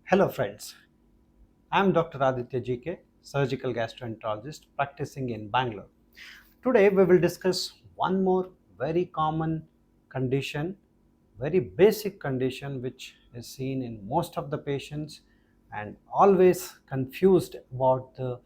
Hello friends, I am Dr. Aditya GK, surgical gastroenterologist practicing in Bangalore. Today we will discuss one more very common condition, very basic condition which is seen in most of the patients and always confused about the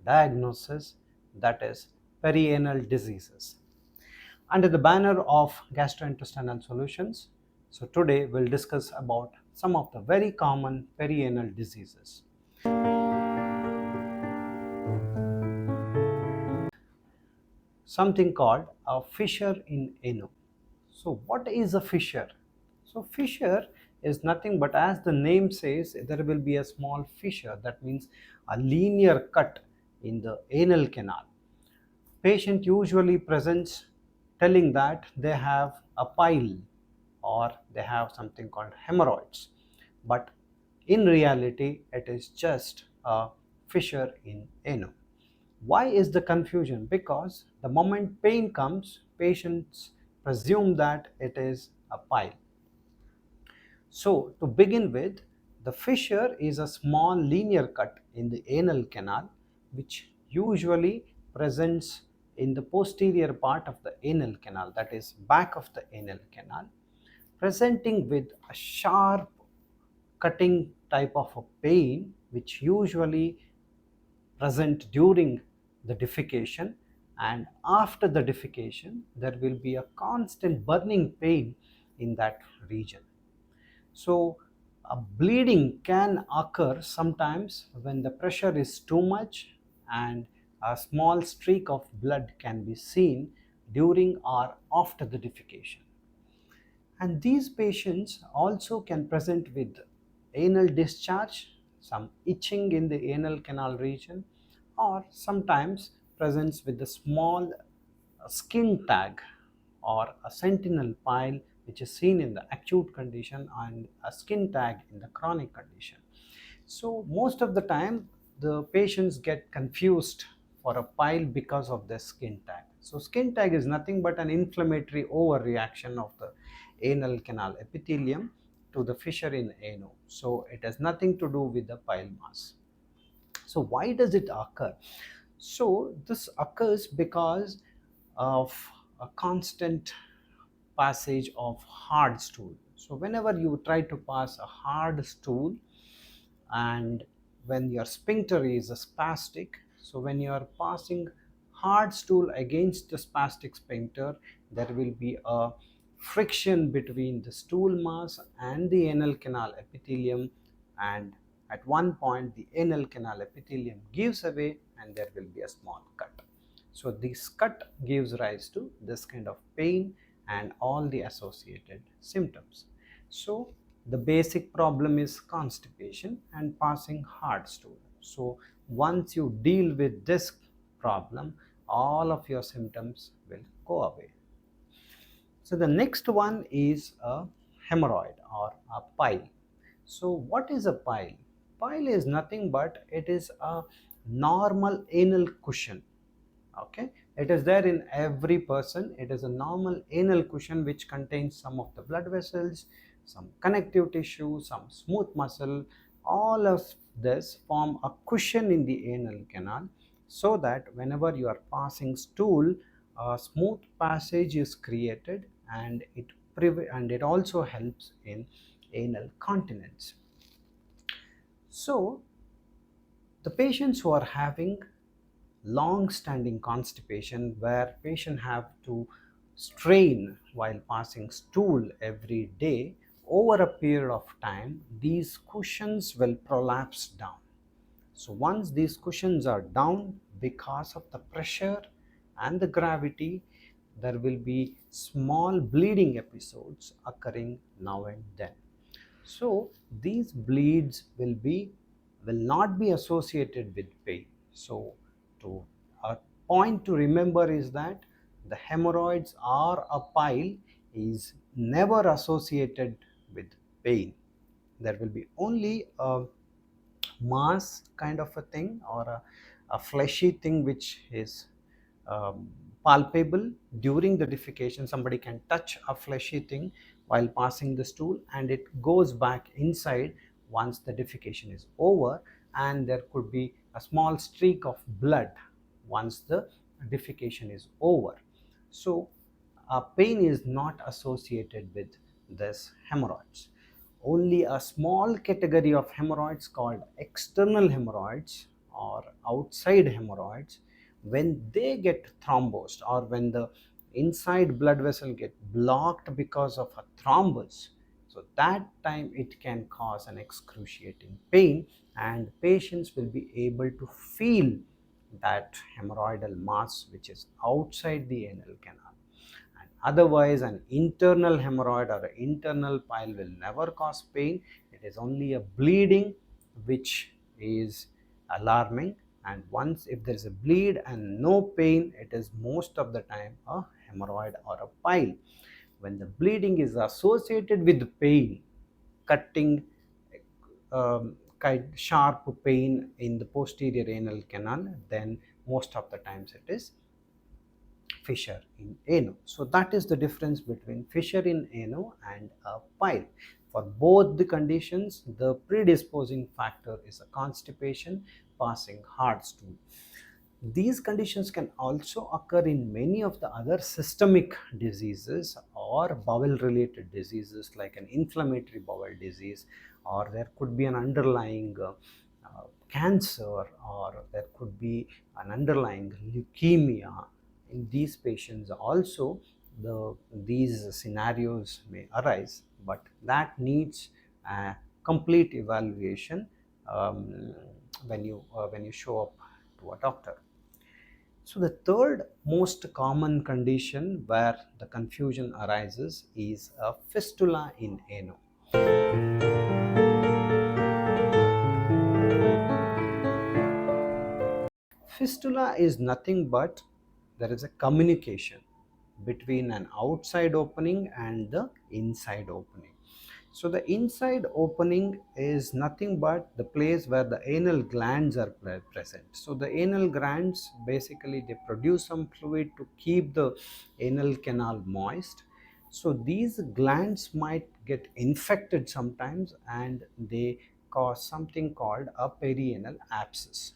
diagnosis, that is perianal diseases. Under the banner of gastrointestinal solutions, so today we'll discuss about some of the very common perianal diseases. Something called a fissure in ano. So what is a fissure? So fissure is nothing but, as the name says, there will be a small fissure, that means a linear cut in the anal canal. Patient usually presents telling that they have a pile or they have something called hemorrhoids, but in reality it is just a fissure in ano. Why is the confusion? Because the moment pain comes, patients presume that it is a pile. So, to begin with, the fissure is a small linear cut in the anal canal which usually presents in the posterior part of the anal canal, that is back of the anal canal, presenting with a sharp cutting type of a pain which usually present during the defecation, and after the defecation there will be a constant burning pain in that region. So a bleeding can occur sometimes when the pressure is too much, and a small streak of blood can be seen during or after the defecation. And these patients also can present with anal discharge, some itching in the anal canal region, or sometimes presents with a small skin tag or a sentinel pile, which is seen in the acute condition, and a skin tag in the chronic condition. So most of the time the patients get confused for a pile because of the skin tag. So skin tag is nothing but an inflammatory overreaction of the anal canal epithelium to the fissure in ano. So it has nothing to do with the pile mass. So why does it occur? So this occurs because of a constant passage of hard stool. So whenever you try to pass a hard stool, and when your sphincter is spastic, so when you are passing hard stool against the spastic sphincter, there will be a friction between the stool mass and the anal canal epithelium, and at one point the anal canal epithelium gives away and there will be a small cut. So this cut gives rise to this kind of pain and all the associated symptoms. So the basic problem is constipation and passing hard stool. So once you deal with this problem, all of your symptoms will go away. So the next one is a hemorrhoid or a pile. So what is a pile? Pile is nothing but it is a normal anal cushion. Okay, it is there in every person. It is a normal anal cushion which contains some of the blood vessels, some connective tissue, some smooth muscle. All of this form a cushion in the anal canal, so that whenever you are passing stool, a smooth passage is created, and it also helps in anal continence. So the patients who are having long-standing constipation, where patient have to strain while passing stool every day, over a period of time these cushions will prolapse down. So once these cushions are down, because of the pressure and the gravity, there will be small bleeding episodes occurring now and then. So these bleeds will not be associated with pain. So to a point to remember is that the hemorrhoids or a pile is never associated with pain. There will be only a mass kind of a thing, or a fleshy thing which is palpable during the defecation. Somebody can touch a fleshy thing while passing the stool and it goes back inside once the defecation is over, and there could be a small streak of blood once the defecation is over. So pain is not associated with this hemorrhoids. Only a small category of hemorrhoids called external hemorrhoids or outside hemorrhoids, when they get thrombosed or when the inside blood vessel get blocked because of a thrombus, so that time it can cause an excruciating pain, and patients will be able to feel that hemorrhoidal mass which is outside the anal canal. And otherwise, an internal hemorrhoid or an internal pile will never cause pain. It is only a bleeding which is alarming. And once if there is a bleed and no pain, it is most of the time a hemorrhoid or a pile. When the bleeding is associated with pain, cutting, sharp pain in the posterior anal canal, then most of the times it is fissure in ano. So that is the difference between fissure in ano and a pile. For both the conditions, the predisposing factor is a constipation passing hard stool. These conditions can also occur in many of the other systemic diseases or bowel related diseases like an inflammatory bowel disease, or there could be an underlying cancer, or there could be an underlying leukemia. In these patients also, these scenarios may arise, but that needs a complete evaluation when you show up to a doctor. So the third most common condition where the confusion arises is a fistula in ano. Fistula is nothing but there is a communication between an outside opening and the inside opening. So the inside opening is nothing but the place where the anal glands are present. So the anal glands basically they produce some fluid to keep the anal canal moist. So these glands might get infected sometimes, and they cause something called a perianal abscess.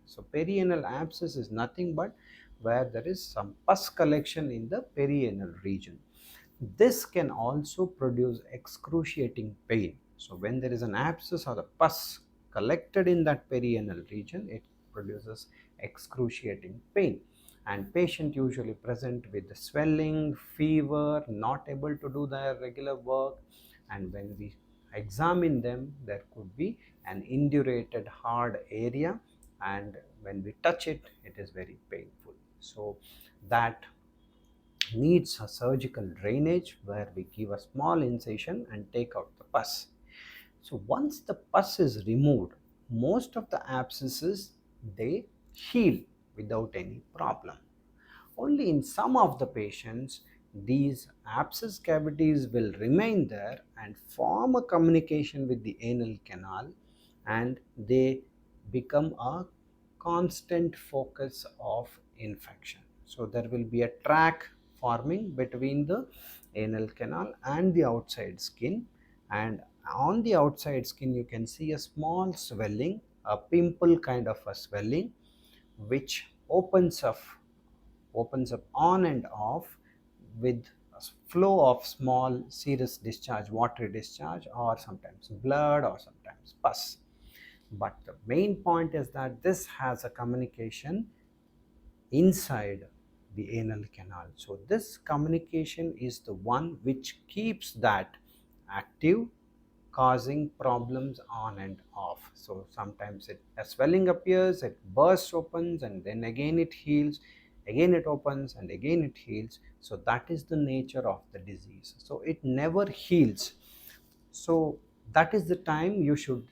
So perianal abscess is nothing but where there is some pus collection in the perianal region. This can also produce excruciating pain. So when there is an abscess or a pus collected in that perianal region, it produces excruciating pain. And patient usually present with swelling, fever, not able to do their regular work. And when we examine them, there could be an indurated hard area, and when we touch it, it is very painful. So that needs a surgical drainage where we give a small incision and take out the pus. So once the pus is removed, most of the abscesses they heal without any problem. Only in some of the patients, these abscess cavities will remain there and form a communication with the anal canal, and they become a constant focus of infection. So there will be a track forming between the anal canal and the outside skin, and on the outside skin you can see a small swelling, a pimple kind of a swelling, which opens up on and off with a flow of small serous discharge, watery discharge, or sometimes blood, or sometimes pus. But the main point is that this has a communication inside the anal canal. So this communication is the one which keeps that active, causing problems on and off. So sometimes a swelling appears, it bursts opens, and then again it heals, again it opens, and again it heals. So that is the nature of the disease. So it never heals. So that is the time you should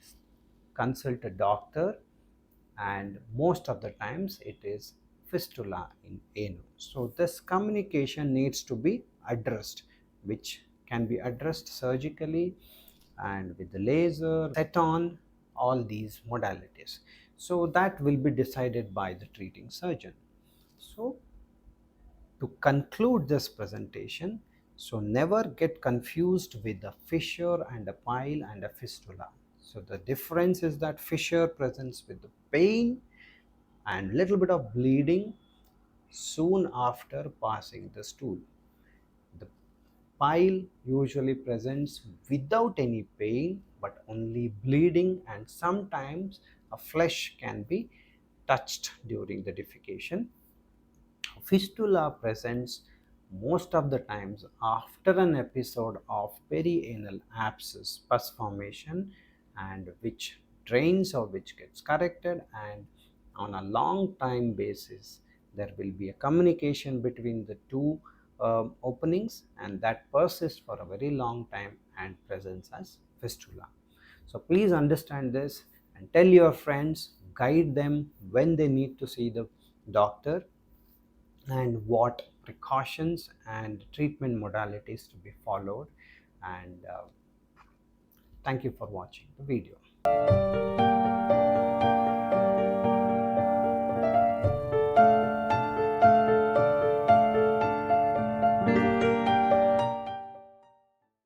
consult a doctor, and most of the times it is fistula in ano. So this communication needs to be addressed, which can be addressed surgically and with the laser, set on, all these modalities. So that will be decided by the treating surgeon. So to conclude this presentation, so never get confused with a fissure and a pile and a fistula. So the difference is that fissure presents with the pain and little bit of bleeding soon after passing the stool. The pile usually presents without any pain but only bleeding, and sometimes a flesh can be touched during the defecation. Fistula presents most of the times after an episode of perianal abscess pus formation, and which drains or which gets corrected, and on a long time basis there will be a communication between the two openings, and that persists for a very long time and presents as fistula. So please understand this and tell your friends, guide them when they need to see the doctor, and what precautions and treatment modalities to be followed. And thank you for watching the video.